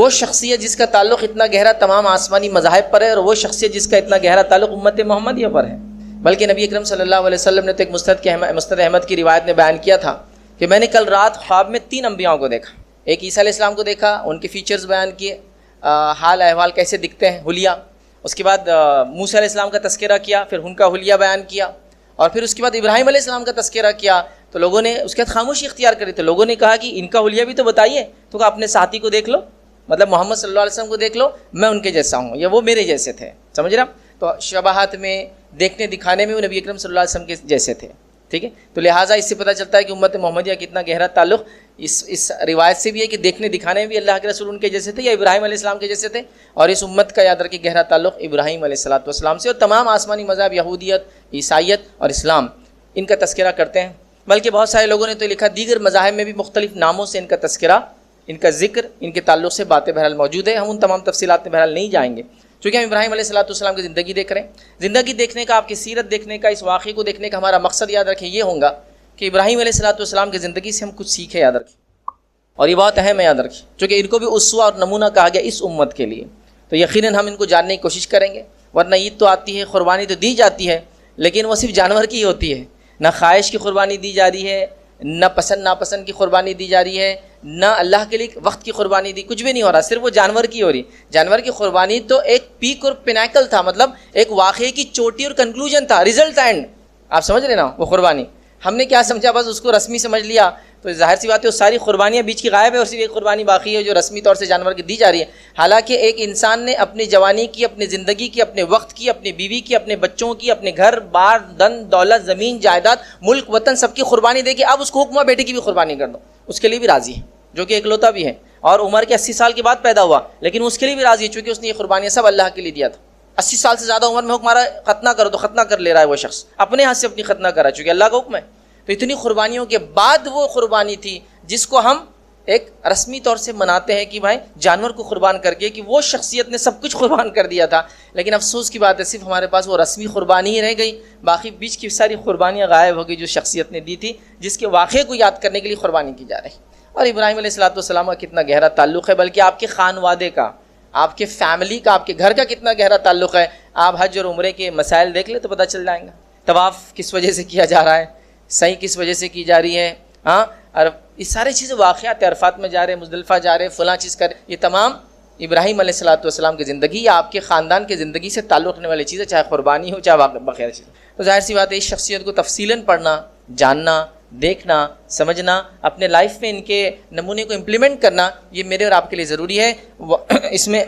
وہ شخصیت جس کا تعلق اتنا گہرا تمام آسمانی مذاہب پر ہے، اور وہ شخصیت جس کا اتنا گہرا تعلق امت محمدیہ پر ہے۔ بلکہ نبی اکرم صلی اللہ علیہ وسلم نے تو ایک مسند احمد کی روایت میں بیان کیا تھا کہ میں نے کل رات خواب میں 3 انبیاءوں کو دیکھا۔ ایک عیسیٰ علیہ السلام کو دیکھا، ان کے فیچرز بیان کیے، حال احوال کیسے دکھتے ہیں، حلیہ۔ اس کے بعد موسیٰ علیہ السلام کا تذکرہ کیا، پھر ان کا حلیہ بیان کیا، اور پھر اس کے بعد ابراہیم علیہ السلام کا تذکرہ کیا۔ تو لوگوں نے اس کے بعد خاموشی اختیار کری، تو لوگوں نے کہا کہ ان کا حلیہ بھی تو بتائیے۔ تو کہا اپنے ساتھی کو دیکھ لو، مطلب محمد صلی اللہ علیہ وسلم کو دیکھ لو، میں ان کے جیسا ہوں یا وہ میرے جیسے تھے، سمجھ رہے؟ تو شباہت میں، دیکھنے دکھانے میں وہ نبی اکرم صلی اللہ علیہ وسلم کے جیسے تھے، ٹھیک ہے۔ تو لہٰذا اس سے پتہ چلتا ہے کہ امت محمدیہ کا کتنا گہرا تعلق اس روایت سے بھی ہے کہ دیکھنے دکھانے میں بھی اللہ کے رسول ان کے جیسے تھے یا ابراہیم علیہ السلام کے جیسے تھے، اور اس امت کا یاد رکھیں گہرا تعلق ابراہیم علیہ السلام سے، اور تمام آسمانی مذہب یہودیت، عیسائیت اور اسلام ان کا تذکرہ کرتے ہیں۔ بلکہ بہت سارے لوگوں نے تو لکھا دیگر مذاہب میں بھی مختلف ناموں سے ان کا تذکرہ، ان کا ذکر، ان کے تعلق سے باتیں بہرحال موجود ہے۔ ہم ان تمام تفصیلات میں بہرحال نہیں جائیں گے، چونکہ ہم ابراہیم علیہ السلام کی زندگی دیکھ رہے ہیں۔ زندگی دیکھنے کا، آپ کی سیرت دیکھنے کا، اس واقعے کو دیکھنے کا ہمارا مقصد یاد رکھیں یہ ہوگا کہ ابراہیم علیہ السلام کی زندگی سے ہم کچھ سیکھیں، یاد رکھیں، اور یہ بہت اہم ہے یاد رکھیں، چونکہ ان کو بھی اسوہ اور نمونہ کہا گیا اس امت کے لیے، تو یقیناً ہم ان کو جاننے کی کوشش کریں گے۔ ورنہ عید تو آتی ہے، قربانی تو دی جاتی ہے، لیکن وہ صرف جانور کی ہوتی ہے، نہ خواہش کی قربانی دی جا رہی ہے، نہ پسند ناپسند کی قربانی دی جا رہی ہے، نہ اللہ کے لیے وقت کی قربانی دی، کچھ بھی نہیں ہو رہا، صرف وہ جانور کی ہو رہی۔ جانور کی قربانی تو ایک پیک اور پینیکل تھا، مطلب ایک واقعے کی چوٹی اور کنکلوژن تھا، ریزلٹ اینڈ، آپ سمجھ رہے نا؟ وہ قربانی ہم نے کیا سمجھا، بس اس کو رسمی سمجھ لیا، تو ظاہر سی بات ہے وہ ساری قربانیاں بیچ کی غائب ہے، اور صرف ایک قربانی باقی ہے جو رسمی طور سے جانور کی دی جا رہی ہے۔ حالانکہ ایک انسان نے اپنی جوانی کی، اپنی زندگی کی، اپنے وقت کی، اپنی بیوی کی، اپنے بچوں کی، اپنے گھر بار، دن دولت، زمین جائیداد، ملک وطن، سب کی قربانی دے کے اب اس کو حکم ہے بیٹے کی بھی قربانی کر دو، اس کے لیے بھی راضی ہے، جو کہ اکلوتا بھی ہے اور عمر کے 80 سال کے بعد پیدا ہوا، لیکن اس کے لیے بھی راضی ہے، چونکہ اس نے یہ قربانیاں سب اللہ کے لیے دیا تھا۔ 80 سال سے زیادہ عمر میں حکم آ رہا ہے ختنہ کرو، تو ختنہ کر لے رہا ہے وہ شخص، اپنے ہاتھ سے اپنی ختنہ کر رہا ہے، چونکہ اللہ کا حکم ہے۔ تو اتنی قربانیوں کے بعد وہ قربانی تھی جس کو ہم ایک رسمی طور سے مناتے ہیں کہ بھائی جانور کو قربان کر کے، کہ وہ شخصیت نے سب کچھ قربان کر دیا تھا، لیکن افسوس کی بات ہے صرف ہمارے پاس وہ رسمی قربانی ہی رہ گئی، باقی بیچ کی ساری قربانیاں غائب ہو گئی جو شخصیت نے دی تھی، جس کے واقعے کو یاد کرنے کے لیے قربانی کی جا رہی۔ اور ابراہیم علیہ السلام کا کتنا گہرا تعلق ہے، بلکہ آپ کے خانوادے کا، آپ کے فیملی کا، آپ کے گھر کا کتنا گہرا تعلق ہے۔ آپ حج اور عمرے کے مسائل دیکھ لیں تو پتہ چل جائیں گا، طواف کس وجہ سے کیا جا رہا ہے، صحیح کس وجہ سے کی جا رہی ہے، ہاں، اور یہ ساری چیزیں، واقعات، عرفات میں جا رہے ہیں، مزدلفہ جا رہے ہیں، فلاں چیز کر، یہ تمام ابراہیم علیہ السلام کی زندگی یا آپ کے خاندان کی زندگی سے تعلق رکھنے والی چیزیں، چاہے قربانی ہو چاہے بغیر چیز۔ تو ظاہر سی بات ہے اس شخصیت کو تفصیلاً پڑھنا، جاننا، دیکھنا، سمجھنا، اپنے لائف میں ان کے نمونے کو امپلیمنٹ کرنا، یہ میرے اور آپ کے لیے ضروری ہے۔ اس میں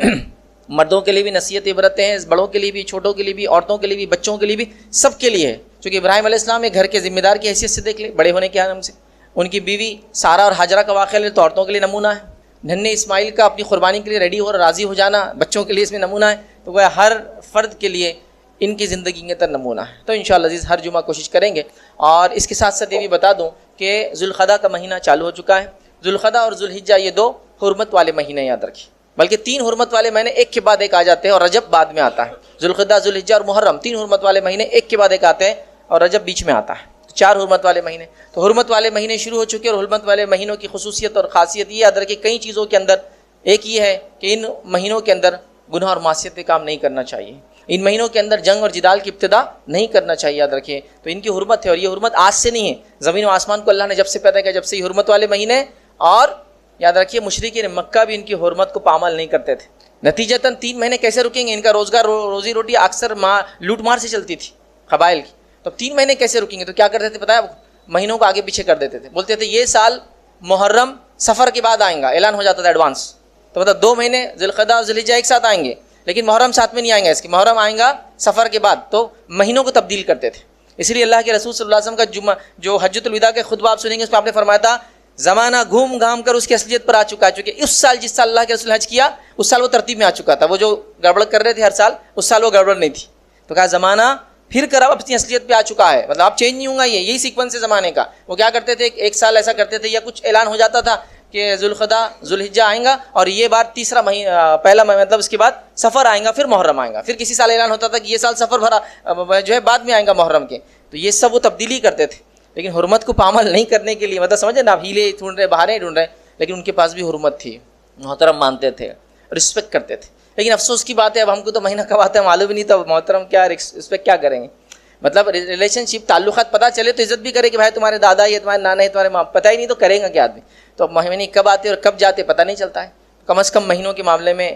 مردوں کے لیے بھی نصیحت عبرتیں ہیں، بڑوں کے لیے بھی، چھوٹوں کے لیے بھی، عورتوں کے لیے بھی، بچوں کے لیے بھی، سب کے لیے ہے، چونکہ ابراہیم علیہ السلام ایک گھر کے ذمہ دار کی حیثیت سے دیکھ لے، بڑے ہونے کے عالم سے، ان کی بیوی سارہ اور ہاجرہ کا واقعہ لے تو عورتوں کے لیے نمونہ ہے، ننھے اسماعیل کا اپنی قربانی کے لیے ریڈی اور راضی ہو جانا بچوں کے لیے اس میں نمونہ ہے، تو وہ ہر فرد کے لیے ان کی زندگی کے اندر نمونہ ہے۔ تو انشاءاللہ عزیز ہر جمعہ کوشش کریں گے۔ اور اس کے ساتھ ساتھ یہ بھی بتا دوں کہ ذوالقعدہ کا مہینہ چالو ہو چکا ہے۔ ذوالقعدہ اور ذوالحجہ یہ 2 حرمت والے مہینے یاد رکھیں، بلکہ 3 حرمت والے مہینے ایک کے بعد ایک آ جاتے ہیں، اور رجب بعد میں آتا ہے۔ ذوالقعدہ، ذوالحجہ اور محرم 3 حرمت والے مہینے ایک کے بعد ایک آتے ہیں، اور رجب بیچ میں آتا ہے، 4 حرمت والے مہینے۔ تو حرمت والے مہینے شروع ہو چکے، اور حرمت والے مہینوں کی خصوصیت اور خاصیت یہ یاد رکھیں، کئی چیزوں کے اندر ایک یہ ہے کہ ان مہینوں کے اندر گناہ اور معصیت کے کام نہیں کرنا چاہیے، ان مہینوں کے اندر جنگ اور جدال کی ابتدا نہیں کرنا چاہیے، یاد رکھیں۔ تو ان کی حرمت ہے، اور یہ حرمت آج سے نہیں ہے، زمین و آسمان کو اللہ نے جب سے پیدا کیا جب سے یہ حرمت والے مہینے، اور یاد رکھیے مشرکین مکہ بھی ان کی حرمت کو پامال نہیں کرتے تھے۔ نتیجتاً 3 مہینے کیسے رکیں گے؟ ان کا روزگار، روزی روٹی اکثر لوٹ مار سے چلتی تھی قبائل کی، تو 3 مہینے کیسے رکیں گے؟ تو کیا کرتے تھے پتہ ہے؟ مہینوں کو آگے پیچھے کر دیتے تھے، بولتے تھے یہ سال محرم صفر کے بعد آئیں گا، اعلان ہو جاتا تھا ایڈوانس، تو مطلب 2 مہینے ذوالقعدہ اور ذوالحجہ ایک ساتھ آئیں گے، لیکن محرم ساتھ میں نہیں آئیں گا، اس کے محرم آئیں گا صفر کے بعد، تو مہینوں کو تبدیل کرتے تھے۔ اس لیے اللہ کے رسول صلی اللہ علیہ وسلم کا جمعہ جو حجۃ الوداع کے خطبہ آپ سنیں گے، اس میں آپ نے فرمایا تھا زمانہ گھوم گھام کر اس کی اصلیت پر آ چکا ہے، چونکہ اس سال جس سال اللہ کے رسول حج کیا اس سال وہ ترتیب میں آ چکا تھا، وہ جو گڑبڑ کر رہے تھے ہر سال اس سال وہ گڑبڑ نہیں تھی، تو کہا زمانہ پھر کر اب اپنی اصلیت پہ آ چکا ہے، مطلب آپ چینج نہیں ہوں گا، یہی سیکوینس ہے زمانے کا۔ وہ کیا کرتے تھے، ایک سال ایسا کرتے تھے یا کچھ اعلان ہو جاتا تھا کہ ذوالقعدہ ذوالحجہ آئیں گا، اور یہ بار تیسرا مہینہ پہلا مطلب اس کے بعد صفر آئیں گا، پھر محرم آئیں گا، پھر کسی سال اعلان ہوتا تھا کہ یہ سال صفر بھرا جو ہے بعد میں آئیں گا محرم کے، تو یہ سب وہ تبدیلی کرتے تھے۔ لیکن حرمت کو پامال نہیں کرنے کے لیے، مطلب سمجھے نا، آپ ہیلے ڈھونڈ رہے، بہانے ڈھونڈ رہے، لیکن ان کے پاس بھی حرمت تھی، محترم مانتے تھے، رسپیکٹ کرتے تھے. لیکن افسوس کی بات ہے اب ہم کو تو مہینہ کب آتا ہے معلوم ہی نہیں، تو محترم کیا رسپیکٹ کیا کریں گے. مطلب ریلیشن شپ تعلقات پتہ چلے تو عزت بھی کرے کہ بھائی تمہارے دادا ہے، تمہارے نانا ہے، تمہارے ماں، پتہ ہی نہیں تو کرے گا کیا آدمی. تو مہینے کب آتے اور کب جاتے پتہ نہیں چلتا ہے. کم از کم مہینوں کے معاملے میں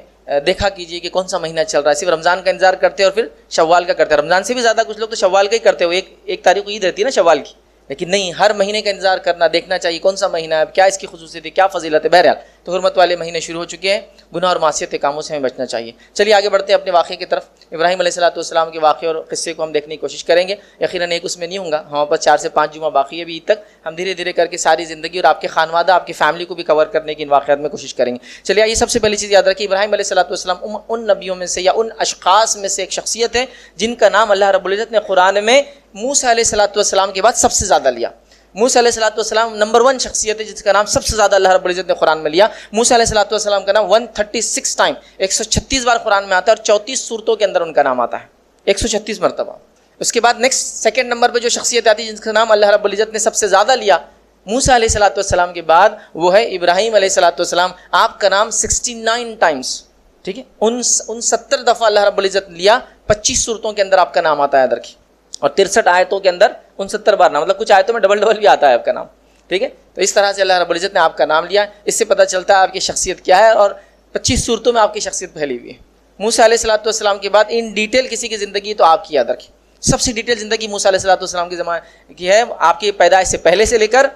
دیکھا کیجیے کہ کون سا مہینہ چل رہا ہے. صرف رمضان کا انتظار کرتے اور پھر شوال کا کرتے ہیں. رمضان سے بھی زیادہ کچھ لوگ تو شوال کا ہی کرتے ہوئے، ایک تاریخ کو عید رہتی ہے نا شوال کی. لیکن نہیں، ہر مہینے کا انتظار کرنا، دیکھنا چاہیے کون سا مہینہ ہے، کیا اس کی خصوصیت ہے، کیا فضیلت ہے. بہرحال تو حرمت والے مہینے شروع ہو چکے ہیں، گناہ اور معصیت کے کاموں سے ہمیں بچنا چاہیے. چلیے آگے بڑھتے ہیں اپنے واقعے کی طرف. ابراہیم علیہ السلام کے واقعے اور قصے کو ہم دیکھنے کی کوشش کریں گے. یقیناً ایک اس میں نہیں ہوں گا، ہمارے پاس 4 سے 5 جمعہ باقی ہے ابھی عید تک. ہم دھیرے دھیرے کر کے ساری زندگی اور آپ کے خانوادہ، آپ کی فیملی کو بھی کور کرنے کی ان واقعات میں کوشش کریں گے. چلیے آئیے سب سے پہلی چیز یاد رکھیے، ابراہیم علیہ السلام ان نبیوں میں سے یا ان اشخاص میں سے ایک شخصیت ہے جن کا نام اللہ رب العزت نے قرآن میں موسیٰ علیہ السلام کے بعد سب سے زیادہ لیا. موسیٰ علیہ السلام نمبر 1 شخصیت ہے جس کا نام سب سے زیادہ اللہ رب العزت نے قرآن میں لیا. موسیٰ علیہ السلام کا نام 136 ٹائم 136 بار قرآن میں آتا ہے اور 34 سورتوں کے اندر ان کا نام آتا ہے 136 مرتبہ. اس کے بعد نیکسٹ سیکنڈ نمبر پہ جو شخصیت آتی ہے جس کا نام اللہ رب العزت نے سب سے زیادہ لیا موسیٰ علیہ السلام کے بعد، وہ ہے ابراہیم علیہ السلام. آپ کا نام 69 ٹائمز، ٹھیک ہے، ان 70 دفعہ اللہ رب العزت لیا. 25 سورتوں کے اندر آپ کا نام آتا ہے ادھر کی، اور 63 آیتوں کے اندر 69 بار نام، مطلب کچھ آیتوں میں ڈبل بھی آتا ہے آپ کا نام. ٹھیک ہے، تو اس طرح سے اللہ رب العزت نے آپ کا نام لیا. اس سے پتہ چلتا ہے آپ کی شخصیت کیا ہے، اور 25 صورتوں میں آپ کی شخصیت پھیلی ہوئی ہے. موسیٰ علیہ السلام کے بعد ان ڈیٹیل کسی کی زندگی تو آپ کی یاد رکھیں. سب سے ڈیٹیل زندگی موسیٰ علیہ السلام کی زمانے کی ہے، آپ کی پیدائش سے پہلے سے لے کر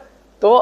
تو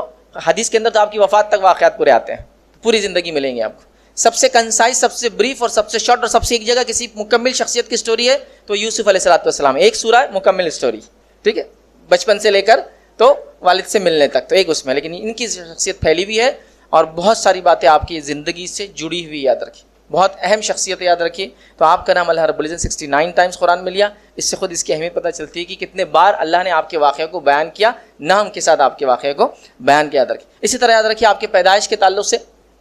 حدیث کے اندر تو آپ کی وفات تک واقعات پورے آتے ہیں. پوری زندگی ملیں گے آپ کو. سب سے کنسائز، سب سے بریف اور سب سے شارٹ اور سب سے ایک جگہ کسی مکمل شخصیت کی سٹوری ہے تو یوسف علیہ السلام. ایک سورہ مکمل سٹوری، ٹھیک ہے، بچپن سے لے کر تو والد سے ملنے تک، تو ایک اس میں. لیکن ان کی شخصیت پھیلی ہوئی ہے اور بہت ساری باتیں آپ کی زندگی سے جڑی ہوئی یاد رکھیں. بہت اہم شخصیت یاد رکھیے. تو آپ کا نام اللہ رب العزت 69 ٹائمز قرآن میں لیا. اس سے خود اس کی اہمیت پتہ چلتی ہے کہ کتنے بار اللہ نے آپ کے واقعے کو بیان کیا، نام کے ساتھ آپ کے واقعے کو بیان کیا. یاد رکھیں. اسی طرح یاد رکھیے آپ کے پیدائش کے تعلق سے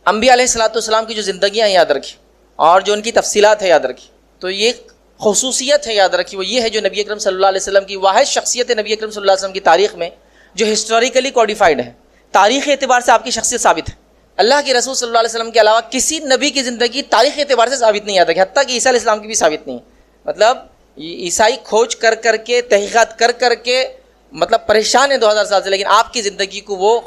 انبیاء علیہ السلام کی جو زندگیاں ہیں یاد رکھیں، اور جو ان کی تفصیلات ہے یاد رکھیں. تو یہ خصوصیت ہے یاد رکھیے، وہ یہ ہے جو نبی اکرم صلی اللہ علیہ وسلم کی واحد شخصیت ہے نبی اکرم صلی اللہ علیہ وسلم کی تاریخ میں جو ہسٹوریکلی کوڈیفائڈ ہے. تاریخی اعتبار سے آپ کی شخصیت ثابت ہے. اللہ کے رسول صلی اللہ علیہ وسلم کے علاوہ کسی نبی کی زندگی تاریخی اعتبار سے ثابت نہیں یاد رکھے، حتیٰ کہ عیسیٰ علیہ السلام کی بھی ثابت نہیں. مطلب عیسائی کھوج کر کر کے، تحقیقات کر کر کے مطلب پریشان ہے 2000 سال سے، لیکن آپ کی زندگی کو وہ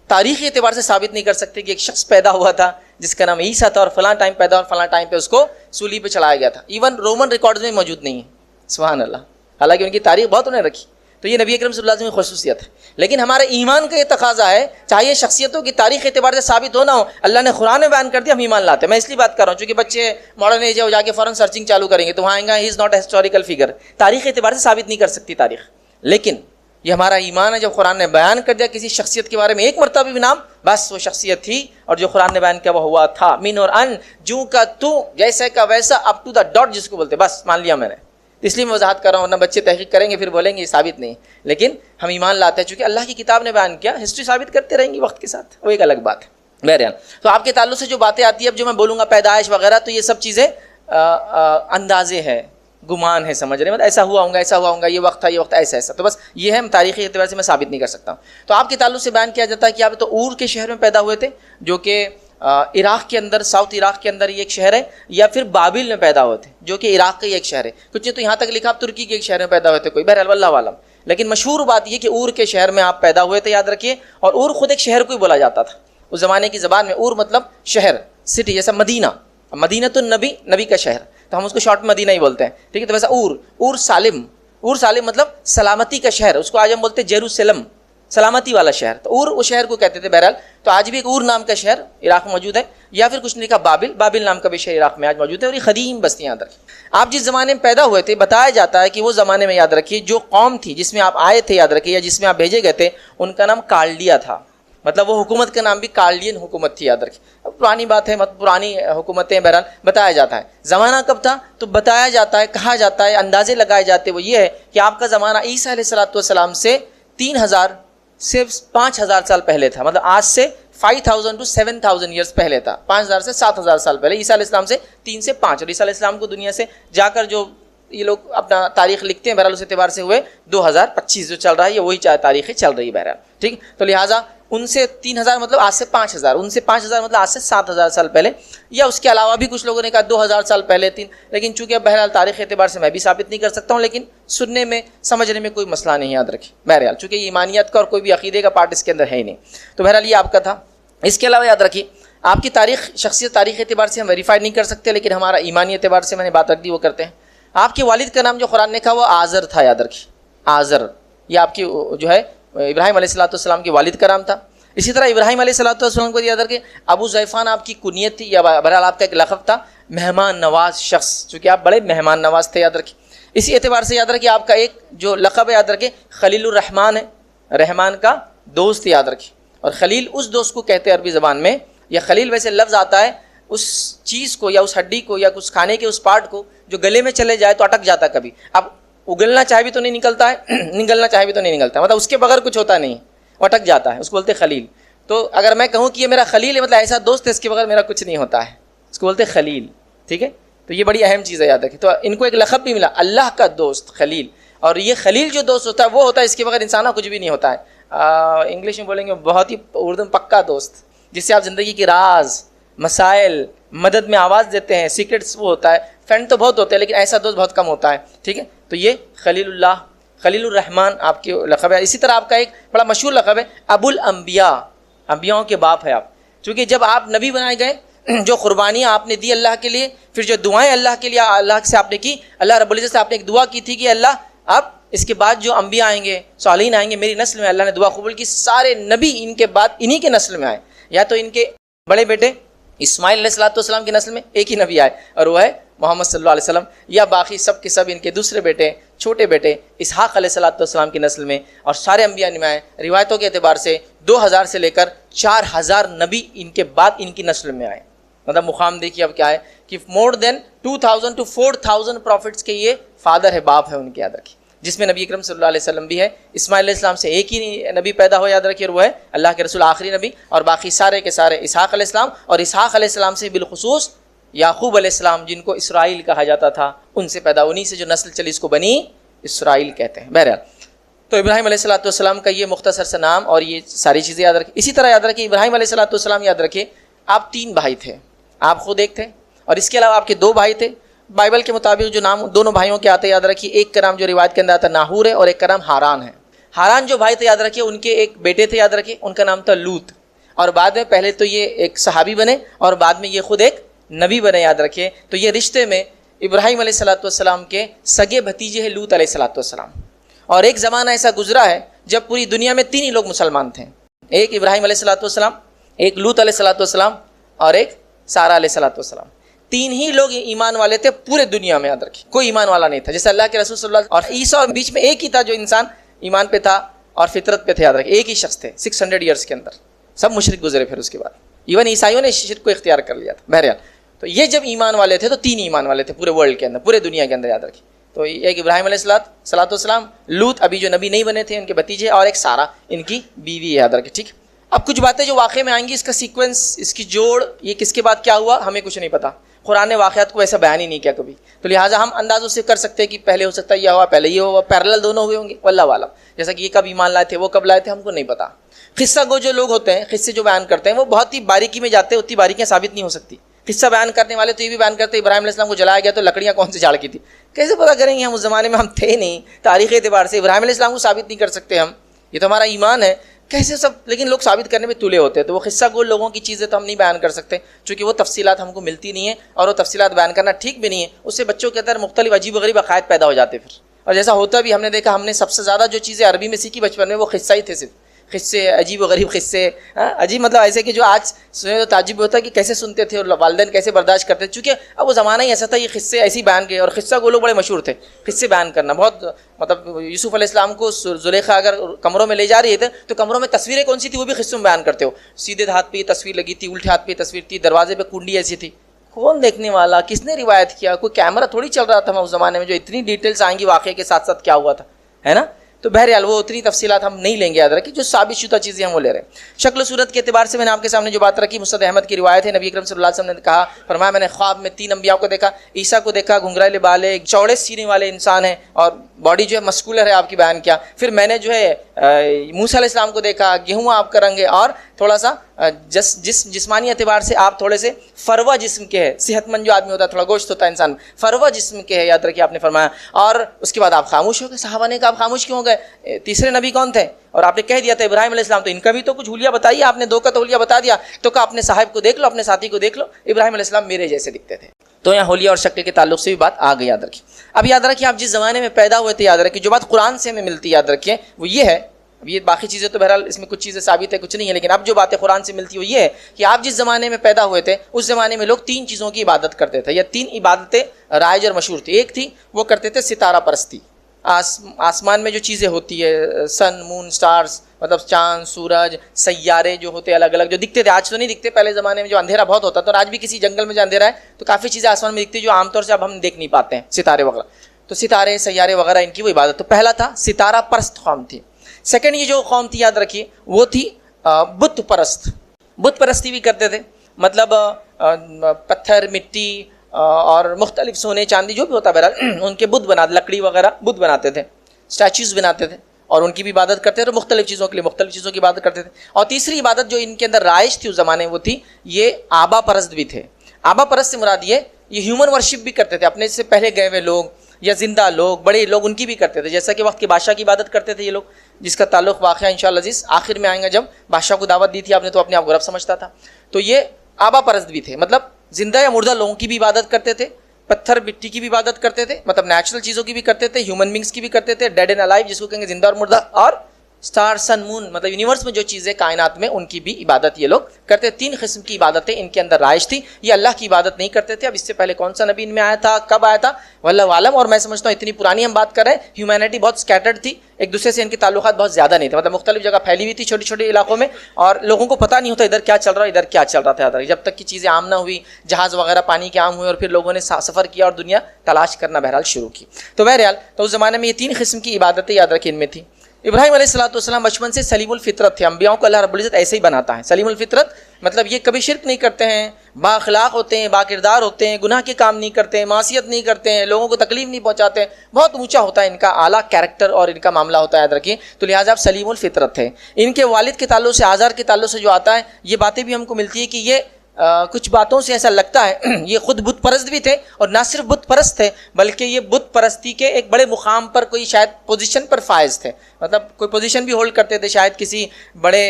تاریخی اعتبار سے ثابت نہیں کر سکتے کہ ایک شخص پیدا ہوا تھا جس کا نام عیسیٰ تھا اور فلاں ٹائم پیدا اور فلاں ٹائم پہ اس کو سولی پہ چڑھایا گیا تھا. ایون رومن ریکارڈز میں موجود نہیں ہے. سبحان اللہ. حالانکہ ان کی تاریخ بہت انہیں رکھی. تو یہ نبی اکرم صلی اللہ علیہ وسلم کی خصوصیت ہے. لیکن ہمارے ایمان کا یہ تقاضا ہے، چاہے شخصیتوں کی تاریخ اعتبار سے ثابت ہو نہ ہو، اللہ نے قرآن میں بیان کر دیا، ہم ایمان لاتے ہیں. میں اس لیے بات کر رہا ہوں چونکہ بچے ماڈرن ایج ہے، وہ جا کے فوراً سرچنگ چالو کریں گے تو وہاں آئیں گا ہی is not a historical figure. تاریخ اعتبار سے ثابت نہیں کر سکتی تاریخ، لیکن یہ ہمارا ایمان ہے. جب قرآن نے بیان کر دیا کسی شخصیت کے بارے میں ایک مرتبہ بھی نام، بس وہ شخصیت تھی، اور جو قرآن نے بیان کیا وہ ہوا تھا. من اور ان، جو کا تو، جیسے کا ویسا، اپ ٹو دا ڈاٹ جس کو بولتے، بس مان لیا میں نے. اس لیے میں وضاحت کر رہا ہوں، ورنہ بچے تحقیق کریں گے پھر بولیں گے یہ ثابت نہیں. لیکن ہم ایمان لاتے ہیں چونکہ اللہ کی کتاب نے بیان کیا. ہسٹری ثابت کرتے رہیں گی وقت کے ساتھ، وہ ایک الگ بات ہے. بہرحال تو آپ کے تعلق سے جو باتیں آتی ہیں، اب جو میں بولوں گا پیدائش وغیرہ، تو یہ سب چیزیں اندازے ہیں، گمان ہے، سمجھ رہے ہیں، ایسا ہوا ہوں گا، ایسا ہوا ہوں گا، یہ وقت تھا، یہ وقت ایسا ایسا. تو بس یہ ہے، تاریخی اعتبار سے میں ثابت نہیں کر سکتا ہوں. تو آپ کے تعلق سے بیان کیا جاتا ہے کہ آپ تو اور کے شہر میں پیدا ہوئے تھے، جو کہ عراق کے اندر، ساؤتھ عراق کے اندر یہ ایک شہر ہے، یا پھر بابل میں پیدا ہوئے تھے جو کہ عراق کا ہی ایک شہر ہے. کچھ نے تو یہاں تک لکھا آپ ترکی کے ایک شہر میں پیدا ہوئے تھے کوئی، بہرحال واللہ عالم. لیکن مشہور بات یہ کہ اور کے شہر میں آپ پیدا ہوئے تھے، یاد رکھیے. اور اور خود ایک شہر کو ہی بولا جاتا تھا اس زمانے کی زبان میں. اور مطلب شہر، سٹی، جیسا مدینہ، مدینۃ النبی، نبی کا شہر، تو ہم اس کو شارٹ میں مدینہ ہی بولتے ہیں. ٹھیک ہے، تو ویسا اور سالم، اور سالم مطلب سلامتی کا شہر، اس کو آج ہم بولتے ہیں جیروسلم، سلامتی والا شہر. تو اور وہ شہر کو کہتے تھے. بہرحال تو آج بھی ایک اور نام کا شہر عراق میں موجود ہے، یا پھر کچھ نے لکھا بابل، بابل نام کا بھی شہر عراق میں آج موجود ہے. اور یہ قدیم بستیاں یاد رکھیں. آپ جس زمانے میں پیدا ہوئے تھے، بتایا جاتا ہے کہ وہ زمانے میں یاد رکھیے جو قوم تھی جس میں آپ آئے تھے، یاد رکھیے، یا جس میں آپ بھیجے گئے تھے، ان کا نام کالڈیا تھا. مطلب وہ حکومت کا نام بھی کالڈین حکومت تھی، یاد رکھیں. پرانی بات ہے، پرانی حکومتیں، بہرحال بتایا جاتا ہے. زمانہ کب تھا تو بتایا جاتا ہے، کہا جاتا ہے، اندازے لگائے جاتے وہ یہ ہے کہ آپ کا زمانہ عیسیٰ علیہ السلام سے 3000 سے 5000 سال پہلے تھا. مطلب آج سے 5000 to 7000 ایئرس پہلے تھا. 5000 سے 7000 سال پہلے. عیسیٰ علیہ السلام سے 3 سے 5. اور عیسیٰ علیہ السلام کو دنیا سے جا کر جو یہ لوگ اپنا تاریخ لکھتے ہیں، بہرحال اس اعتبار سے ہوئے 2025 جو چل رہا ہے، یہ وہی تاریخیں چل رہی ہے بہرحال، ٹھیک. تو لہٰذا ان سے 3000 مطلب آج سے 5000، ان سے 5000 مطلب آج سے 7000 سال پہلے، یا اس کے علاوہ بھی کچھ لوگوں نے کہا 2000 سال پہلے لیکن چونکہ اب بہرحال تاریخ اعتبار سے میں بھی ثابت نہیں کر سکتا ہوں، لیکن سننے میں سمجھنے میں کوئی مسئلہ نہیں، یاد رکھیں بہرحال، چونکہ یہ ایمانیت کا اور کوئی بھی عقیدے کا پارٹ اس کے اندر ہے ہی نہیں. تو بہرحال یہ آپ کا تھا. اس کے علاوہ یاد رکھیے آپ کی تاریخ، شخصیت تاریخ اعتبار سے ہم ویریفائی نہیں کر سکتے، لیکن ہمارا ایمانی اعتبار سے میں نے بات رکھ دی وہ کرتے ہیں. آپ کے والد کا نام جو قرآن نے کہا وہ آزر تھا، یاد رکھیے آزر، یہ آپ کی جو ہے ابراہیم علیہ السلام کے والد کا نام تھا. اسی طرح ابراہیم علیہ السلام کو یاد رکھیں ابو زیفان آپ کی کنیت تھی، یا بہرحال آپ کا ایک لقب تھا، مہمان نواز شخص، چونکہ آپ بڑے مہمان نواز تھے، یاد رکھیں. اسی اعتبار سے یاد رکھیں آپ کا ایک جو لقب ہے یاد رکھیں خلیل الرحمن ہے، رحمان کا دوست یاد رکھیں. اور خلیل اس دوست کو کہتے ہیں عربی زبان میں، یا خلیل ویسے لفظ آتا ہے اس چیز کو یا اس ہڈی کو یا کچھ کھانے کے اس پارٹ کو جو گلے میں چلے جائے تو اٹک جاتا ہے کبھی. اب اگلنا چاہے بھی تو نہیں نکلتا ہے، نگلنا چاہے بھی تو نہیں نکلتا، مطلب اس کے بغیر کچھ ہوتا نہیں، وہ اٹک جاتا ہے، اس کو بولتے خلیل. تو اگر میں کہوں کہ یہ میرا خلیل ہے، مطلب ایسا دوست ہے اس کے بغیر میرا کچھ نہیں ہوتا ہے، اس کو بولتے خلیل، ٹھیک ہے. تو یہ بڑی اہم چیز ہے یاد رکھیں. تو ان کو ایک لقب بھی ملا، اللہ کا دوست خلیل. اور یہ خلیل جو دوست ہوتا ہے وہ ہوتا ہے اس کے بغیر انسان کچھ بھی نہیں ہوتا ہے. انگلش میں بولیں گے بہت ہی اردو میں پکا دوست، جس سے آپ زندگی کی راز، مسائل، مدد میں آواز دیتے ہیں، سیکرٹس وہ ہوتا ہے. فرینڈ تو بہت ہوتے ہیں لیکن ایسا دوست بہت کم ہوتا ہے، ٹھیک ہے. تو یہ خلیل اللہ، خلیل الرحمن آپ کی لقب ہے. اسی طرح آپ کا ایک بڑا مشہور لقب ہے ابو الانبیاء، انبیاؤں کے باپ ہے آپ. چونکہ جب آپ نبی بنائے گئے، جو قربانیاں آپ نے دی اللہ کے لیے، پھر جو دعائیں اللہ کے لیے اللہ سے آپ نے کی، اللہ رب العزت سے آپ نے ایک دعا کی تھی کہ اللہ اب اس کے بعد جو انبیاء آئیں گے، صالحین آئیں گے میری نسل میں، اللہ نے دعا قبول کی، سارے نبی ان کے بعد انہی کے نسل میں آئے. یا تو ان کے بڑے بیٹے اسماعیل علیہ السلام کے نسل میں ایک ہی نبی آئے اور وہ ہے محمد صلی اللہ علیہ وسلم، یا باقی سب کے سب ان کے دوسرے بیٹے، چھوٹے بیٹے اسحاق علیہ السلام کی نسل میں، اور سارے انبیاء میں آئے. روایتوں کے اعتبار سے 2000 سے لے کر 4000 نبی ان کے بعد ان کی نسل میں آئے. مطلب مقام دیکھیے اب کیا ہے کہ مور دین 2000 to 4000 پروفٹس کے یہ فادر ہے، باپ ہے ان کے، یاد رکھیے. جس میں نبی اکرم صلی اللہ علیہ وسلم بھی ہے. اسماعیل علیہ السلام سے ایک ہی نبی پیدا ہو، یاد رکھیے، اور وہ ہے اللہ کے رسول آخری نبی. اور باقی سارے کے سارے اسحاق علیہ السلام، اور اسحاق علیہ السلام سے بالخصوص یعقوب علیہ السلام جن کو اسرائیل کہا جاتا تھا، ان سے پیدا، انہی سے جو نسل چلی اس کو بنی اسرائیل کہتے ہیں. بہرحال تو ابراہیم علیہ السلام کا یہ مختصر سا نام اور یہ ساری چیزیں یاد رکھیں. اسی طرح یاد رکھیں ابراہیم علیہ السلام یاد رکھیں آپ 3 بھائی تھے، آپ خود ایک تھے اور اس کے علاوہ آپ کے 2 بھائی تھے. بائبل کے مطابق جو نام دونوں بھائیوں کے آتے یاد رکھیے، ایک کا نام جو روایت کے اندر آتا ناہور ہے اور ایک کا نام ہاران ہے. ہاران جو بھائی تھے یاد رکھیے ان کے ایک بیٹے تھے، یاد رکھیے ان کا نام تھا لوط. اور بعد میں پہلے تو یہ ایک صحابی بنے اور بعد میں یہ خود ایک نبی بنے، یاد رکھیے. تو یہ رشتے میں ابراہیم علیہ السلام کے سگے بھتیجے ہیں لوط علیہ السلام. اور ایک زمانہ ایسا گزرا ہے جب پوری دنیا میں 3 ہی لوگ مسلمان تھے، ایک ابراہیم علیہ السلام، ایک لوط علیہ السلام اور ایک سارہ علیہ السلام. 3 ہی لوگ ایمان والے تھے پورے دنیا میں، یاد رکھیں کوئی ایمان والا نہیں تھا. جیسے اللہ کے رسول صلی اللہ علیہ وسلم اور عیسیٰ، اور بیچ میں ایک ہی تھا جو انسان ایمان پہ تھا اور فطرت پہ تھے، یاد رکھیں ایک ہی شخص تھے. 600 ایئرس کے اندر سب مشرک گزرے. پھر اس کے بعد ایون عیسائیوں نے شرک کو اختیار کر لیا تھا. بہرحال تو یہ جب ایمان والے تھے تو 3 ایمان والے تھے پورے ورلڈ کے اندر، پورے دنیا کے اندر، یاد رکھیں. تو ایک ابراہیم علیہ السلام، لوط ابھی جو نبی نہیں بنے تھے ان کے بھتیجے، اور ایک سارہ ان کی بیوی ہے، یاد رکھیں. ٹھیک. اب کچھ باتیں جو واقعے میں آئیں گی، اس کا سیکوینس، اس کی جوڑ، یہ کس کے بعد کیا ہوا ہمیں کچھ نہیں پتا. قرآن نے واقعات کو ایسا بیان ہی نہیں کیا کبھی، تو لہٰذا ہم اندازوں سے کر سکتے ہیں کہ پہلے ہو سکتا ہے یہ ہوا، پہلے یہ ہوا، پیرلل دونوں ہوئے ہوں گے، واللہ عالم. جیسا کہ یہ کب ایمان لائے تھے، وہ کب لائے تھے، ہم کو نہیں پتا. قصہ گو جو لوگ ہوتے ہیں، قصے جو بیان کرتے ہیں وہ بہت ہی باریکی میں جاتے ہیں، اتنی باریکیاں ثابت نہیں ہو سکتی. قصہ بیان کرنے والے تو یہ بھی بیان کرتے ہیں ابراہیم علیہ السلام کو جلایا گیا تو لکڑیاں کون سے جھاڑ کی تھی. کیسے پتہ کریں گے ہم، اس زمانے میں ہم تھے نہیں. تاریخ اعتبار سے ابراہیم علیہ السلام کو ثابت نہیں کر سکتے ہم، یہ تو ہمارا ایمان ہے. کیسے سب، لیکن لوگ ثابت کرنے میں تلے ہوتے ہیں. تو وہ قصہ گو لوگوں کی چیزیں تو ہم نہیں بیان کر سکتے، چونکہ وہ تفصیلات ہم کو ملتی نہیں ہیں، اور وہ تفصیلات بیان کرنا ٹھیک بھی نہیں ہے. اس سے بچوں کے اندر مختلف عجیب و غریب عقائد پیدا ہو جاتے پھر. اور جیسا ہوتا بھی، ہم نے دیکھا، ہم نے سب سے زیادہ جو چیزیں عربی میں سیکھی بچپن میں وہ قصہ ہی تھے، صرف قصے، عجیب و غریب قصے. عجیب مطلب ایسے کہ جو آج سنے تو تعجب ہوتا ہے کہ کیسے سنتے تھے اور والدین کیسے برداشت کرتے تھے. چونکہ اب وہ زمانہ ہی ایسا تھا، یہ قصے ایسے ہی بیان کیے. اور قصہ کو لوگ بڑے مشہور تھے، قصے بیان کرنا بہت. مطلب یوسف علیہ السلام کو زلیخا اگر کمروں میں لے جا رہی تھے تو کمروں میں تصویریں کون سی تھی وہ بھی قصوں میں بیان کرتے ہو. سیدھے ہاتھ پہ تصویر لگی تھی، الٹے ہاتھ پہ تصویر تھی، دروازے پہ کنڈی ایسی تھی. کون دیکھنے والا، کس نے روایت کیا؟ کوئی کیمرہ تھوڑی چل رہا تھا اس زمانے میں جو اتنی ڈیٹیلز آئیں گی واقعے کے ساتھ ساتھ کیا ہوا تھا، ہے نا. تو بہرحال وہ اتنی تفصیلات ہم نہیں لیں گے، یاد رکھیں جو ثابت شدہ چیزیں ہم وہ لے رہے ہیں۔ شکل و صورت کے اعتبار سے میں نے آپ کے سامنے جو بات رکھی، مسند احمد کی روایت ہے، نبی اکرم صلی اللہ علیہ وسلم نے کہا، فرمایا میں نے خواب میں 3 انبیاء کو دیکھا، عیسیٰ کو دیکھا، گھنگھرائے بالے ایک چوڑے سینے والے انسان ہیں اور باڈی جو ہے مسکولر ہے، آپ کی بیان کیا۔ پھر میں نے جو ہے موسیٰ علیہ السلام کو دیکھا، گیہوں آپ کا رنگ ہے اور تھوڑا سا جسمانی اعتبار سے آپ تھوڑے سے فروہ جسم کے ہے، صحت مند جو آدمی ہوتا ہے، تھوڑا گوشت ہوتا ہے انسان، فروہ جسم کے ہے، یاد رکھیے آپ نے فرمایا۔ اور اس کے بعد آپ خاموش ہو گئے، صحابہ نے کہا آپ خاموش کیوں ہو گئے؟ تیسرے نبی کون تھے؟ اور آپ نے کہہ دیا تھا ابراہیم علیہ السلام، تو ان کا بھی تو کچھ حلیہ بتائیے، آپ نے 2 کا تو حلیہ بتا دیا، تو کہا اپنے صاحب کو دیکھ لو، اپنے ساتھی کو دیکھ لو، ابراہیم علیہ السلام میرے جیسے دکھتے تھے۔ تو یہاں حلیہ اور شکل کے تعلق سے بھی بات آ گئی، یاد رکھیے۔ اب یاد رکھیے آپ جس زمانے میں پیدا ہوئے تھے، یاد رکھیے جو بات قرآن سے ہمیں ملتی ہے، یاد رکھیے وہ یہ ہے، اب یہ باقی چیزیں تو بہرحال اس میں کچھ چیزیں ثابت ہے، کچھ نہیں ہے، لیکن اب جو باتیں قرآن سے ملتی ہے وہ یہ ہے کہ آپ جس زمانے میں پیدا ہوئے تھے اس زمانے میں لوگ 3 چیزوں کی عبادت کرتے تھے، یا 3 عبادتیں رائج اور مشہور تھی۔ ایک تھی وہ کرتے تھے ستارہ پرستی، آسمان میں جو چیزیں ہوتی ہے، سن، مون، سٹارز، مطلب چاند، سورج، سیارے جو ہوتے الگ الگ جو دکھتے تھے، آج تو نہیں دکھتے، پہلے زمانے میں جو اندھیرا بہت ہوتا تھا، اور آج بھی کسی جنگل میں جو اندھیرا ہے تو کافی چیزیں آسمان میں دکھتی جو عام طور سے اب ہم دیکھ نہیں پاتے ہیں، ستارے وغیرہ۔ تو ستارے، سیارے وغیرہ ان کی وہ عبادت، تو پہلا تھا ستارہ پرست قوم تھی۔ سیکنڈ یہ جو قوم تھی، یاد رکھیے وہ تھی بت پرست، بت پرستی بھی کرتے تھے، مطلب پتھر، مٹی اور مختلف سونے چاندی جو بھی ہوتا ہے بہرحال ان کے بت بناتے، لکڑی وغیرہ بت بناتے تھے، اسٹیچوز بناتے تھے اور ان کی بھی عبادت کرتے تھے، اور مختلف چیزوں کے لیے مختلف چیزوں کی عبادت کرتے تھے۔ اور تیسری عبادت جو ان کے اندر رائج تھی اس زمانے میں وہ تھی یہ آبا پرست بھی تھے۔ آبا پرست سے مراد یہ ہیومن ورشپ بھی کرتے تھے، اپنے سے پہلے گئے ہوئے لوگ یا زندہ لوگ، بڑے لوگ، ان کی بھی کرتے تھے، جیسا کہ وقت کے بادشاہ کی عبادت کرتے تھے یہ لوگ، جس کا تعلق واقعہ انشاءاللہ عزیز آخر میں آئیں گا، جب بادشاہ کو دعوت دی تھی آپ نے تو اپنے آپ کو رب سمجھتا تھا۔ تو یہ آبا پرست بھی تھے، مطلب زندہ یا مردہ لوگوں کی بھی عبادت کرتے تھے، پتھر مٹی کی بھی عبادت کرتے تھے، مطلب نیچرل چیزوں کی بھی کرتے تھے، ہیومن بینگس کی بھی کرتے تھے، ڈیڈ اینڈ الائیو جس کو کہیں گے زندہ اور مردہ، اور سٹار، سن، مون، مطلب یونیورس میں جو چیزیں کائنات میں ان کی بھی عبادت یہ لوگ کرتے۔ 3 قسم کی عبادتیں ان کے اندر رائج تھی، یہ اللہ کی عبادت نہیں کرتے تھے۔ اب اس سے پہلے کون سا نبی ان میں آیا تھا، کب آیا تھا، واللہ عالم۔ اور میں سمجھتا ہوں اتنی پرانی ہم بات کر رہے ہیں، ہیومینٹی بہت سکیٹرڈ تھی، ایک دوسرے سے ان کے تعلقات بہت زیادہ نہیں تھے، مطلب مختلف جگہ پھیلی ہوئی تھی چھوٹے چھوٹے علاقوں میں، اور لوگوں کو پتہ نہیں ہوتا ادھر کیا چل رہا ہے، ادھر کیا چل رہا تھا، جب تک کہ چیزیں عام نہ ہوئی، جہاز وغیرہ پانی کے عام ہوئے، اور پھر لوگوں نے سفر کیا اور دنیا تلاش کرنا بہرحال شروع کی۔ تو بہرحال تو اس زمانے میں یہ 3 قسم کی عبادتیں یاد رکھیں ان میں تھی۔ ابراہیم علیہ الصلوۃ والسلام بچپن سے سلیم الفطرت تھے، انبیاءوں کو اللہ رب العزت ایسے ہی بناتا ہے، سلیم الفطرت مطلب یہ کبھی شرک نہیں کرتے ہیں، با اخلاق ہوتے ہیں، با کردار ہوتے ہیں، گناہ کے کام نہیں کرتے ہیں، معصیت نہیں کرتے ہیں، لوگوں کو تکلیف نہیں پہنچاتے ہیں، بہت اونچا ہوتا ہے ان کا اعلیٰ کیریکٹر اور ان کا معاملہ ہوتا ہے، یاد رکھیے۔ تو لہٰذا آپ سلیم الفطرت تھے۔ ان کے والد کے تعلق سے، آزار کے تعلق سے جو آتا ہے، یہ باتیں بھی ہم کو ملتی ہے کہ یہ کچھ باتوں سے ایسا لگتا ہے یہ خود بت پرست بھی تھے، اور نہ صرف بت پرست تھے بلکہ یہ بت پرستی کے ایک بڑے مقام پر، کوئی شاید پوزیشن پر فائز تھے، مطلب کوئی پوزیشن بھی ہولڈ کرتے تھے، شاید کسی بڑے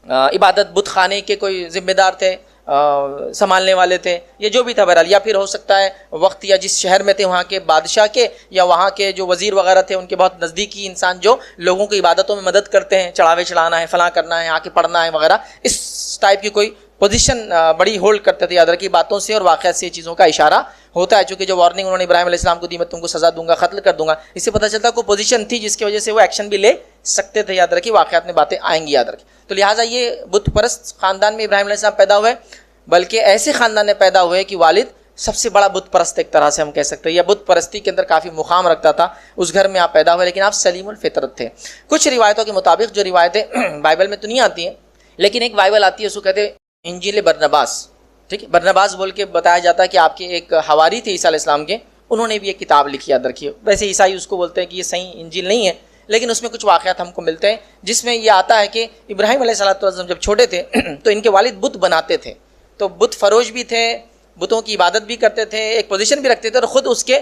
عبادت بت خانے کے کوئی ذمہ دار تھے، سنبھالنے والے تھے، یہ جو بھی تھا بہرحال، یا پھر ہو سکتا ہے وقت یا جس شہر میں تھے وہاں کے بادشاہ کے یا وہاں کے جو وزیر وغیرہ تھے ان کے بہت نزدیکی انسان جو لوگوں کو عبادتوں میں مدد کرتے ہیں، چڑھاوے چڑھانا ہے، فلاں کرنا ہے، آ کے پڑھنا ہے وغیرہ، اس ٹائپ کی کوئی پوزیشن بڑی ہولڈ کرتے تھے، یاد رکھیے۔ باتوں سے اور واقعات سے یہ چیزوں کا اشارہ ہوتا ہے، چونکہ جو وارننگ انہوں نے ابراہیم علیہ السلام کو دی، میں تم کو سزا دوں گا، قتل کر دوں گا، اس سے پتہ چلتا ہے کوئی پوزیشن تھی جس کی وجہ سے وہ ایکشن بھی لے سکتے تھے، یاد رکھیے۔ واقعات میں باتیں آئیں گی، یاد رکھیے۔ تو لہٰذا یہ بت پرست خاندان میں ابراہیم علیہ السلام پیدا ہوئے، بلکہ ایسے خاندان میں پیدا ہوئے کہ والد سب سے بڑا بت پرست ایک طرح سے ہم کہہ سکتے ہیں، یا بت پرستی کے اندر کافی مقام رکھتا تھا، اس گھر میں آپ پیدا ہوئے، لیکن آپ سلیم الفطرت تھے۔ کچھ روایتوں کے مطابق، جو روایتیں بائبل میں تو نہیں آتی ہیں لیکن ایک بائبل آتی ہے، اس کو کہتے ہیں انجیل برنباس، ٹھیک ہے، برنباس بول کے بتایا جاتا ہے کہ آپ کے ایک حواری تھے عیسیٰ علیہ السلام کے، انہوں نے بھی ایک کتاب لکھی، یاد رکھیے۔ ویسے عیسائی اس کو بولتے ہیں کہ یہ صحیح انجیل نہیں ہے، لیکن اس میں کچھ واقعات ہم کو ملتے ہیں جس میں یہ آتا ہے کہ ابراہیم علیہ السلام جب چھوٹے تھے تو ان کے والد بت بناتے تھے، تو بت فروش بھی تھے، بتوں کی عبادت بھی کرتے تھے، ایک پوزیشن بھی رکھتے تھے، اور خود اس کے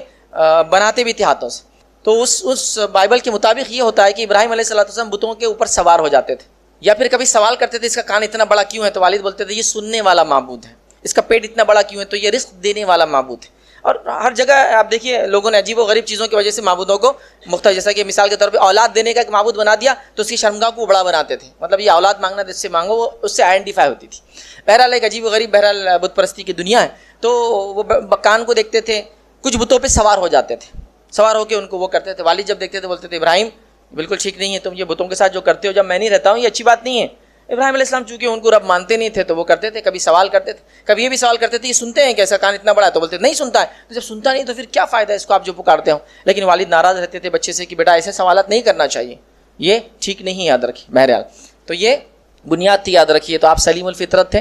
بناتے بھی تھے ہاتھوں سے۔ تو اس بائبل کے مطابق یہ ہوتا ہے کہ ابراہیم علیہ السلام بتوں کے اوپر سوار ہو جاتے تھے، یا پھر کبھی سوال کرتے تھے اس کا کان اتنا بڑا کیوں ہے، تو والد بولتے تھے یہ سننے والا معبود ہے، اس کا پیٹ اتنا بڑا کیوں ہے، تو یہ رزق دینے والا معبود ہے۔ اور ہر جگہ آپ دیکھیے لوگوں نے عجیب و غریب چیزوں کی وجہ سے معبودوں کو مختلف، جیسا کہ مثال کے طور پہ اولاد دینے کا ایک معبود بنا دیا تو اس کی شرمگاہ کو بڑا بناتے تھے، مطلب یہ اولاد مانگنا جس سے مانگو وہ اس سے آئیڈینٹیفائی ہوتی تھی۔ بہرحال ایک عجیب و غریب بہرحال بت پرستی کی دنیا ہے، تو وہ کان کو دیکھتے تھے، کچھ بتوں پہ سوار ہو جاتے تھے، سوار ہو کے ان کو وہ کرتے تھے۔ والد جب دیکھتے تھے بولتے تھے ابراہیم بالکل ٹھیک نہیں ہے، تم یہ بتوں کے ساتھ جو کرتے ہو جب میں نہیں رہتا ہوں یہ اچھی بات نہیں ہے۔ ابراہیم علیہ السلام چونکہ ان کو رب مانتے نہیں تھے تو وہ کرتے تھے، کبھی سوال کرتے تھے، کبھی یہ بھی سوال کرتے تھے یہ سنتے ہیں کہ ایسا کان اتنا بڑا ہے، تو بولتے نہیں سنتا ہے، تو جب سنتا نہیں تو پھر کیا فائدہ ہے اس کو آپ جو پکارتے ہو۔ لیکن والد ناراض رہتے تھے بچے سے کہ بیٹا ایسے سوالات نہیں کرنا چاہیے، یہ ٹھیک نہیں، یاد رکھیے. بہرحال تو یہ بنیاد تھی، یاد رکھیے. تو آپ سلیم الفطرت تھے،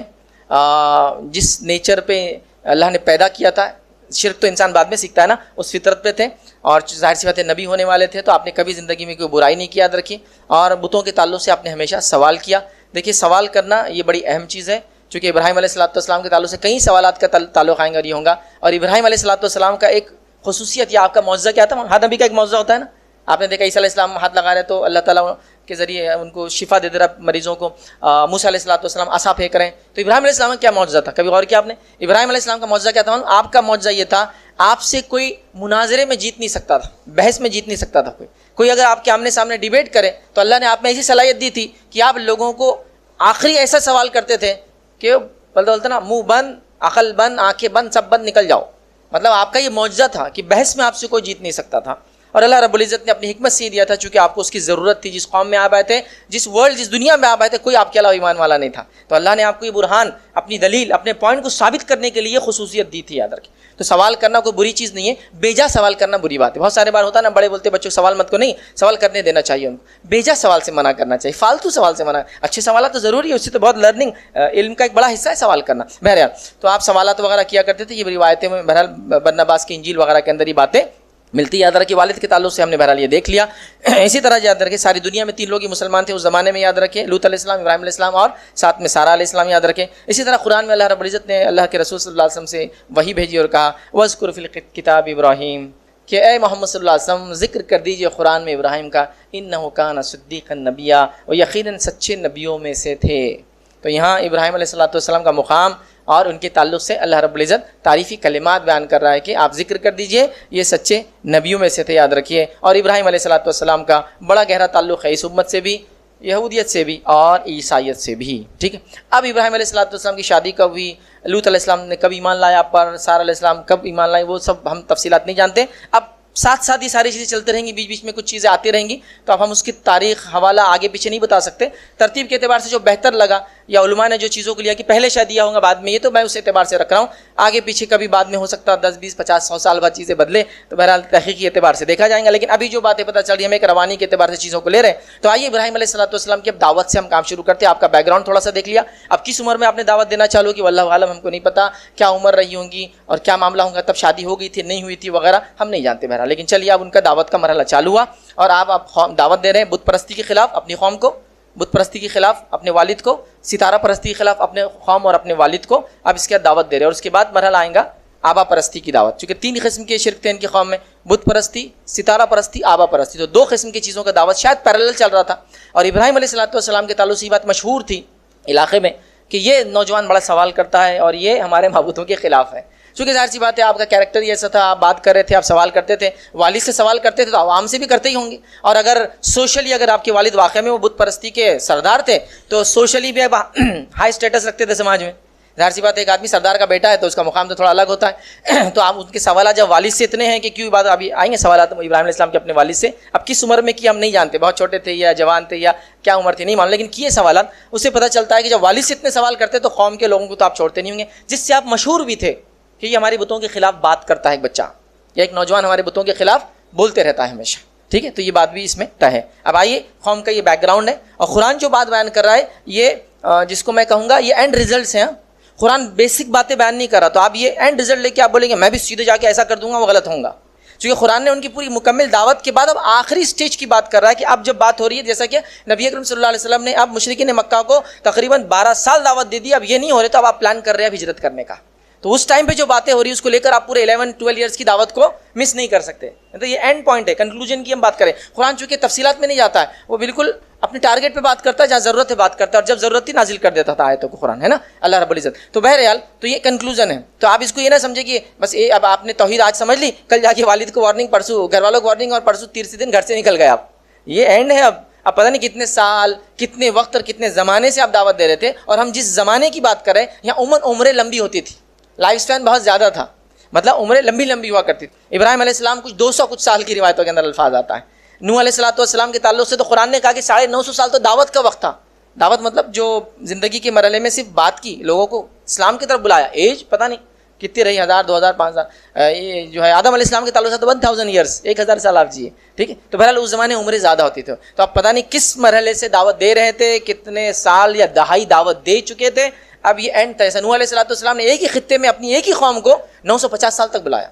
جس نیچر پہ اللہ نے پیدا کیا تھا. شرک تو انسان بعد میں سیکھتا ہے نا، اس فطرت پہ تھے، اور ظاہر سی بات ہے نبی ہونے والے تھے، تو آپ نے کبھی زندگی میں کوئی برائی نہیں کی، یاد رکھیے. اور بتوں کے تعلق سے آپ نے ہمیشہ سوال کیا. دیکھیے سوال کرنا یہ بڑی اہم چیز ہے، چونکہ ابراہیم علیہ السلام کے تعلق سے کئی سوالات کا تعلق آئیں گا اور یہ ہوگا. اور ابراہیم علیہ السلام کا ایک خصوصیت یا آپ کا معجزہ کیا تھا؟ ہر نبی کا ایک معجزہ ہوتا ہے نا. آپ نے دیکھا عیسیٰ علیہ السلام ہاتھ لگا رہے تو اللہ تعالیٰ کے ذریعے ان کو شفا دے دے رہا مریضوں کو. موسیٰ علیہ السلام عصا پھینک رہے ہیں. تو ابراہیم علیہ السلام کا کیا معجزہ تھا؟ کبھی غور کیا آپ نے؟ ابراہیم علیہ السلام کا معجزہ کیا تھا؟ آپ کا معجزہ یہ تھا، آپ سے کوئی مناظرے میں جیت نہیں سکتا تھا، بحث میں جیت نہیں سکتا تھا کوئی اگر آپ کے آمنے سامنے ڈیبیٹ کرے تو اللہ نے آپ میں ایسی صلاحیت دی تھی کہ آپ لوگوں کو آخری ایسا سوال کرتے تھے کہ بولتے نا منہ بند، عقل بند، آنکھیں بند، سب بند، نکل جاؤ. مطلب آپ کا یہ معجزہ تھا کہ بحث میں آپ سے کوئی جیت نہیں سکتا تھا. اور اللہ رب العزت نے اپنی حکمت سے یہ دیا تھا، چونکہ آپ کو اس کی ضرورت تھی. جس قوم میں آپ آئے تھے، جس دنیا میں آپ آئے تھے، کوئی آپ کے علاوہ ایمان والا نہیں تھا. تو اللہ نے آپ کو یہ برہان، اپنی دلیل، اپنے پوائنٹ کو ثابت کرنے کے لیے خصوصیت دی تھی، یاد رکھیں. تو سوال کرنا کوئی بری چیز نہیں ہے، بیجا سوال کرنا بری بات ہے. بہت سارے بار ہوتا ہے نا، بڑے بولتے بچوں سوال مت کو، نہیں، سوال کرنے دینا چاہیے ان کو. بیجا سوال سے منع کرنا چاہیے، فالتو سوال سے منع. اچھے سوالات تو ضروری ہے، اس سے تو بہت لرننگ، علم کا ایک بڑا حصہ ہے سوال کرنا. بہرحال تو آپ سوالات وغیرہ کیا کرتے تھے. یہ روایتیں میں بہرحال برناباس کی انجیل وغیرہ کے اندر یہ باتیں ملتی. یاد رکھیے والد کے تعلق سے ہم نے بہرحال یہ دیکھ لیا. اسی طرح یاد رکھے ساری دنیا میں 3 لوگ ہی مسلمان تھے اس زمانے میں، یاد رکھے، لوط علیہ السلام، ابراہیم علیہ السلام اور ساتھ میں سارہ علیہ السلام، یاد رکھے. اسی طرح قرآن میں اللہ رب العزت نے اللہ کے رسول صلی اللہ علیہ وسلم سے وحی بھیجی اور کہا وَاذْكُرْ فِي الْكِتَابِ ابراہیم، کہ اے محمد صلی اللہ علیہ وسلم ذکر کر دیجئے قرآن میں ابراہیم کا، اِنَّهُ كَانَ صِدِّيقًا نَبِيًّا، وہ یقیناً سچے نبیوں میں سے تھے. تو یہاں ابراہیم علیہ السلام کا مقام اور ان کے تعلق سے اللہ رب العزت تعریفی کلمات بیان کر رہا ہے کہ آپ ذکر کر دیجئے یہ سچے نبیوں میں سے تھے، یاد رکھیے. اور ابراہیم علیہ السلام کا بڑا گہرا تعلق ہے اس امت سے بھی، یہودیت سے بھی اور عیسائیت سے بھی. ٹھیک ہے. اب ابراہیم علیہ السلام کی شادی کب ہوئی، لوط علیہ السلام نے کب ایمان لایا آپ پر، سارہ علیہ السلام کب ایمان لائی، وہ سب ہم تفصیلات نہیں جانتے. اب ساتھ ساتھ یہ ساری چیزیں چلتے رہیں گی، بیچ بیچ میں کچھ چیزیں آتی رہیں گی، تو اب ہم اس کی تاریخ حوالہ آگے پیچھے نہیں بتا سکتے. ترتیب کے اعتبار سے جو بہتر لگا یا علماء نے جو چیزوں کو لیا کہ پہلے شاید دیا ہوگا بعد میں، یہ تو میں اس اعتبار سے رکھ رہا ہوں. آگے پیچھے کبھی بعد میں ہو سکتا ہے 10 20 50 100 سال بعد چیزیں بدلے، تو بہرحال تحقیقی اعتبار سے دیکھا جائیں گا. لیکن ابھی جو باتیں پتہ چل رہی ہیں ہم ایک روانی کے اعتبار سے چیزوں کو لے رہے ہیں. تو آئیے ابراہیم علیہ السلام کی اب دعوت سے ہم کام شروع کرتے ہیں. آپ کا بیک گراؤنڈ تھوڑا سا دیکھ لیا. اب کس عمر میں آپ نے دعوت دینا چالو کی واللہ عالم، ہم کو نہیں پتا کیا عمر رہی ہوں گی اور کیا معاملہ ہوگا، تب شادی ہو گئی تھی نہیں ہوئی تھی وغیرہ ہم نہیں جانتے بہرحال. لیکن چلیے اب ان کا دعوت کا مرحلہ چالو ہوا اور آپ دعوت دے رہے ہیں بت پرستی کے خلاف اپنی قوم کو، بت پرستی کے خلاف اپنے والد کو، ستارہ پرستی کے خلاف اپنے قوم اور اپنے والد کو. اب اس کے بعد دعوت دے رہے ہیں اور اس کے بعد مرحلہ آئے گا آبا پرستی کی دعوت. چونکہ 3 قسم کے شرک تھے ان کی قوم میں، بت پرستی، ستارہ پرستی، آبا پرستی. تو 2 قسم کی چیزوں کا دعوت شاید پیرالل چل رہا تھا. اور ابراہیم علیہ السلام کے تعلق سے یہ بات مشہور تھی علاقے میں کہ یہ نوجوان بڑا سوال کرتا ہے اور یہ ہمارے معبودوں کے خلاف ہے. چونکہ ظاہر سی بات ہے آپ کا کیریکٹر ہی ایسا تھا، آپ بات کر رہے تھے، آپ سوال کرتے تھے، والد سے سوال کرتے تھے تو عوام سے بھی کرتے ہی ہوں گے. اور اگر سوشلی اگر آپ کے والد واقعہ میں وہ بت پرستی کے سردار تھے تو سوشلی بھی ہائی اسٹیٹس رکھتے تھے سماج میں. ظاہر سی بات ہے ایک آدمی سردار کا بیٹا ہے تو اس کا مقام تو تھوڑا الگ ہوتا ہے. تو آپ ان کے سوالات جب والد سے اتنے ہیں کہ کیوں بات ابھی آئیں گے سوالات ابراہیم علیہ السلام کے اپنے والد سے. اب کس عمر میں کیا ہم نہیں جانتے، بہت چھوٹے تھے یا جوان تھے یا کیا عمر تھی نہیں معلوم، لیکن کیے سوالات. اس سے پتہ چلتا ہے کہ جب والد سے اتنے سوال کرتے تو قوم کے لوگوں کو تو آپ چھوڑتے نہیں ہوں گے. جس سے آپ مشہور بھی تھے کہ یہ ہمارے بتوں کے خلاف بات کرتا ہے ایک بچہ یا ایک نوجوان ہمارے بتوں کے خلاف بولتے رہتا ہے ہمیشہ. ٹھیک ہے. تو یہ بات بھی اس میں طے ہے. اب آئیے قوم کا یہ بیک گراؤنڈ ہے اور قرآن جو بات بیان کر رہا ہے یہ جس کو میں کہوں گا یہ اینڈ ریزلٹس ہیں. قرآن بیسک باتیں بیان نہیں کر رہا تو آپ یہ اینڈ ریزلٹ لے کے آپ بولیں گے میں بھی سیدھے جا کے ایسا کر دوں گا، وہ غلط ہوں گا. چونکہ قرآن نے ان کی پوری مکمل دعوت کے بعد اب آخری سٹیج کی بات کر رہا ہے کہ اب جب بات ہو رہی ہے جیسا کہ نبی اکرم صلی اللہ علیہ وسلم نے اب مشرکین مکہ کو تقریباً 12 سال دعوت دے دی، اب یہ نہیں ہو رہے تو اب آپ پلان کر رہے ہیں ہجرت کرنے کا. تو اس ٹائم پہ جو باتیں ہو رہی ہیں اس کو لے کر آپ پورے 11-12 ایئرس کی دعوت کو مس نہیں کر سکتے. تو یہ اینڈ پوائنٹ ہے، کنکلوژن کی ہم بات کریں. قرآن چونکہ تفصیلات میں نہیں جاتا ہے، وہ بالکل اپنے ٹارگیٹ پہ بات کرتا ہے، جہاں ضرورت ہے بات کرتا ہے، اور جب ضرورت تھی نازل کر دیتا تھا آیتوں کو قرآن، ہے نا اللہ رب العزت. تو بہرحال تو یہ کنکلوژن ہے. تو آپ اس کو یہ نہ سمجھے کہ بس اب آپ نے توحید آج سمجھ لی، کل جا کے والد کو وارننگ، پرسوں گھر والوں کو وارننگ اور پرسوں تیسرے دن گھر سے نکل گئے آپ. یہ اینڈ ہے. اب پتہ نہیں کتنے سال، کتنے وقت اور کتنے زمانے سے آپ دعوت دے رہے تھے. اور ہم جس زمانے کی بات کر رہے ہیں یہاں عمریں لمبی ہوتی تھی، لائف سپین بہت زیادہ تھا، مطلب عمریں لمبی ہوا کرتی تھی. ابراہیم علیہ السلام کچھ 200 کچھ سال کی روایتوں کے اندر الفاظ آتا ہے. نوح علیہ السلام کے تعلق سے تو قرآن نے کہا کہ 950 سال تو دعوت کا وقت تھا. دعوت مطلب جو زندگی کے مرحلے میں صرف بات کی، لوگوں کو اسلام کی طرف بلایا. ایج پتہ نہیں کتنی رہی, 1000, 2000, 5000, یہ جو ہے آدم علیہ السلام کے تعلق سے تو 1000 ایئرس, 1000 سال آپ جیے, ٹھیک ہے. تو بہرحال اس زمانے عمریں زیادہ ہوتی تھی, تو آپ پتہ نہیں کس مرحلے سے دعوت دے رہے تھے, کتنے سال یا دہائی دعوت دے چکے تھے. اب یہ اینڈ تھا. نوح علیہ السلام نے ایک ہی خطے میں اپنی ایک ہی قوم کو 950 سال تک بلایا.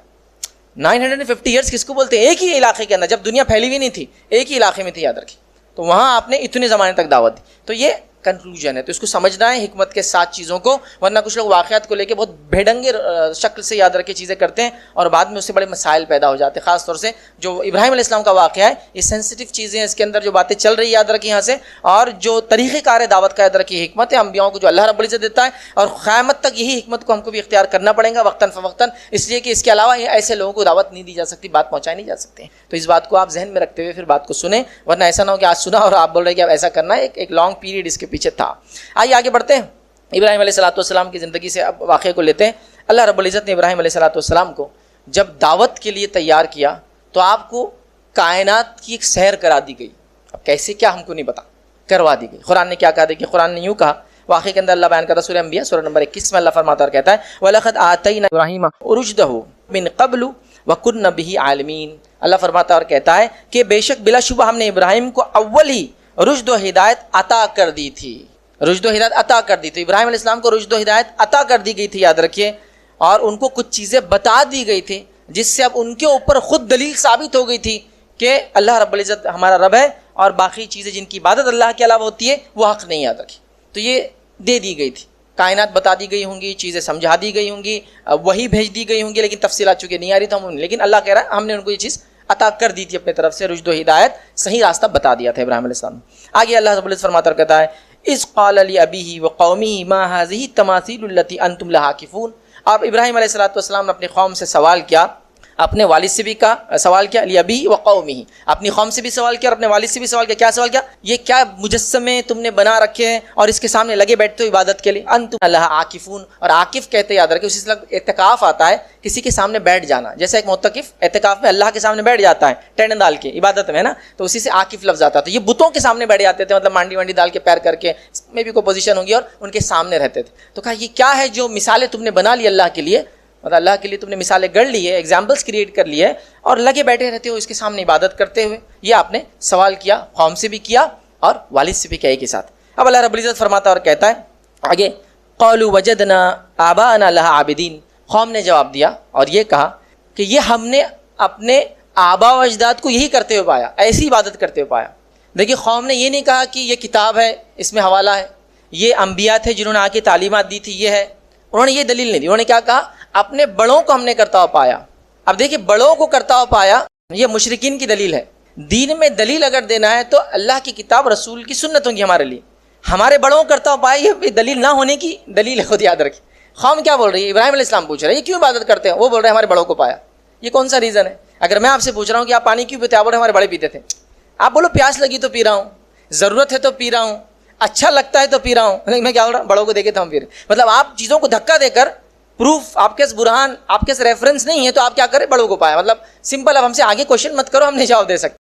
950 ایئرس کس کو بولتے ہیں؟ ایک ہی علاقے کے اندر, جب دنیا پھیلی ہوئی نہیں تھی, ایک ہی علاقے میں تھی, یاد رکھیے. تو وہاں آپ نے اتنے زمانے تک دعوت دی. تو یہ کنکلوژن ہے. تو اس کو سمجھنا ہے حکمت کے ساتھ چیزوں کو, ورنہ کچھ لوگ واقعات کو لے کے بہت بھیڑنگے شکل سے یاد رکھ کے چیزیں کرتے ہیں اور بعد میں اس سے بڑے مسائل پیدا ہو جاتے ہیں. خاص طور سے جو ابراہیم علیہ السلام کا واقعہ ہے, یہ سینسٹیو چیزیں ہیں, اس کے اندر جو باتیں چل رہی یاد رکھیں یہاں سے, اور جو طریقہ کار دعوت کا یاد رکھیے. حکمت ہے انبیاؤں کو جو اللہ رب العزت دیتا ہے, اور قیامت تک یہی حکمت کو ہم کو بھی اختیار کرنا پڑے گا وقتاً فوقتاً, اس لیے کہ اس کے علاوہ ایسے لوگوں کو دعوت نہیں دی جا سکتی, بات پہنچائی نہیں جا سکتی. تو اس بات کو آپ ذہن میں رکھتے ہوئے پھر بات کو سنیں, ورنہ ایسا نہ ہو کہ آج سنا اور آپ بول رہے کہ اب ایسا کرنا ہے. ایک لانگ پیریڈ اس کے پیچھے تھا. آئیے آگے بڑھتے ہیں. ابراہیم علیہ السلام کی زندگی سے اب واقعے کو لیتے ہیں. اللہ رب العزت نے ابراہیم علیہ السلام کو جب دعوت کے لیے تیار کیا تو آپ کو کائنات کی ایک سیر کرا دی گئی. اب کیسے کیا ہم کو نہیں پتا, کروا دی گئی. قرآن نے کیا کہا, دیکھیے قرآن نے یوں کہا, واقعے کے اندر اللہ بیان کرتا ہے سورہ انبیاء سورہ نمبر 21 میں اللہ فرماتا اور کہتا ہے وَلَقَدْ آتَيْنَا إِبْرَاهِيمَ رُشْدَهُ مِن قَبْلُ وَكُنَّا بِهِ عَالِمِينَ. اللہ فرماتا اور کہتا ہے کہ بے شک بلا شبہ ہم نے ابراہیم کو اول ہی رشد و ہدایت عطا کر دی تھی. رشد و ہدایت عطا کر دی تھی. ابراہیم علیہ السلام کو رشد و ہدایت عطا کر دی گئی تھی, یاد رکھیے, اور ان کو کچھ چیزیں بتا دی گئی تھی جس سے اب ان کے اوپر خود دلیل ثابت ہو گئی تھی کہ اللہ رب العزت ہمارا رب ہے, اور باقی چیزیں جن کی عبادت اللہ کے علاوہ ہوتی ہے وہ حق نہیں, یاد رکھیے. تو یہ دے دی گئی تھی, کائنات بتا دی گئی ہوں گی, چیزیں سمجھا دی گئی ہوں گی, وہی بھیج دی گئی ہوں گی, لیکن تفصیلات چونکہ نہیں آ رہی تو لیکن اللہ کہہ رہا ہے ہم نے ان کو یہ چیز عطا کر دی تھی اپنے طرف سے, رشد و ہدایت, صحیح راستہ بتا دیا تھا ابراہیم علیہ السلام. آگے اللہ رب العزت فرماتا اور کہتا ہے اذ قال لأبیہ وقومہ ما هذه التماثیل التي انتم لها عاکفون. آپ ابراہیم علیہ السلام نے اپنی قوم سے سوال کیا, اپنے والد سے بھی سوال کیا, لأبیہ وقومہ, اپنی قوم سے بھی سوال کیا اور اپنے والد سے بھی سوال کیا. کیا سوال کیا؟ یہ کیا مجسمے تم نے بنا رکھے ہیں اور اس کے سامنے لگے بیٹھتے ہو عبادت کے لیے. انتم لها عاکفون, اور عاکف کہتے یاد رکھیں اسی سے اعتکاف آتا ہے, کسی کے سامنے بیٹھ جانا. جیسے ایک معتکف اعتکاف میں اللہ کے سامنے بیٹھ جاتا ہے ٹینڈ ڈال کے عبادت میں, ہے نا, تو اسی سے عاکف لفظ آتا ہے. تو یہ بتوں کے سامنے بیٹھ جاتے تھے, مطلب مانڈی وانڈی ڈال کے پیر کر کے, اس میں بھی کوئی پوزیشن ہوگی, اور ان کے سامنے رہتے تھے. تو کہا یہ کیا ہے جو مثالیں تم نے بنا لی اللہ کے لیے, مطلب اللہ کے لیے تم نے مثالیں گڑھ لی ہے, ایگزامپلس کریٹ کر لی ہے, اور لگے بیٹھے رہتے ہو اس کے سامنے عبادت کرتے ہوئے. یہ آپ نے سوال کیا, قوم سے بھی کیا اور والد سے بھی کیا ایک ہی ساتھ. اب اللہ رب العزت فرماتا اور کہتا ہے آگے قالوا وجدنا آباءنا لها عابدین. قوم نے جواب دیا اور یہ کہا کہ یہ ہم نے اپنے آبا و اجداد کو یہی کرتے ہوئے پایا, ایسی عبادت کرتے ہوئے پایا. دیکھیے قوم نے یہ نہیں کہا کہ یہ کتاب ہے, اس میں حوالہ ہے, یہ انبیاء تھے جنہوں نے آ کے تعلیمات دی تھی, یہ ہے. انہوں نے یہ دلیل نہیں دی. انہوں نے کیا کہا, اپنے بڑوں کو ہم نے کرتا ہوا پایا. اب دیکھیے بڑوں کو کرتا ہوا پایا, یہ مشرکین کی دلیل ہے. دین میں دلیل اگر دینا ہے تو اللہ کی کتاب رسول کی سنت ہوگی ہمارے لیے. ہمارے بڑوں کو کرتا ہوا پایا یہ دلیل نہ ہونے کی دلیل ہے, خود یاد رکھیں. قوم کیا بول رہی ہے, ابراہیم علیہ السلام پوچھ رہے ہیں یہ کیوں عبادت کرتے ہیں, وہ بول رہے ہیں ہمارے بڑوں کو پایا. یہ کون سا ریزن ہے؟ اگر میں آپ سے پوچھ رہا ہوں کہ آپ پانی کیوں پیتے, آپ بول رہے ہیں ہمارے بڑے پیتے تھے. آپ بولو پیاس لگی تو پی رہا ہوں, ضرورت ہے تو پی رہا ہوں, اچھا لگتا ہے تو پی رہا ہوں. میں کیا بول رہا ہوں, بڑوں کو دیکھے تو ہم پی رہے. مطلب آپ چیزوں کو دھکا دے کر, پروف آپ کے برہان آپ کے ریفرنس نہیں ہے تو آپ کیا کریں, بڑوں کو پایا. مطلب سمپل. اب ہم سے آگے کوشچن مت کرو, ہم نہیں جواب دے سکتے.